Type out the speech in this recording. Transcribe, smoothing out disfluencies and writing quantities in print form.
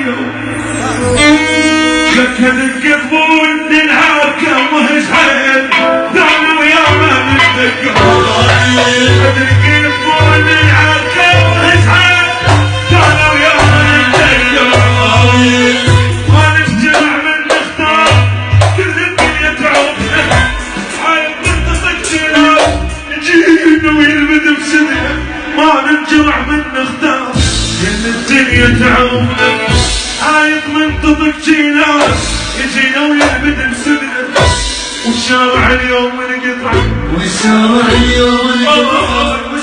اليوم لك القبول ننهار كم وهزحين دعنا ويا ما نتذكر القبول ننهار كم وهزحين دعنا ويا ما نتذكر ما نجتمع من نختار كل الدنيا تعوفنا حايب منطقك سنة نجينا ويلبد بسنة ما نجمع من نختار كل الدنيا تعوفنا حايط منطقك جينا يجينا ويلبد بسنة والشارع اليوم انقطع والشارع اليوم انقطع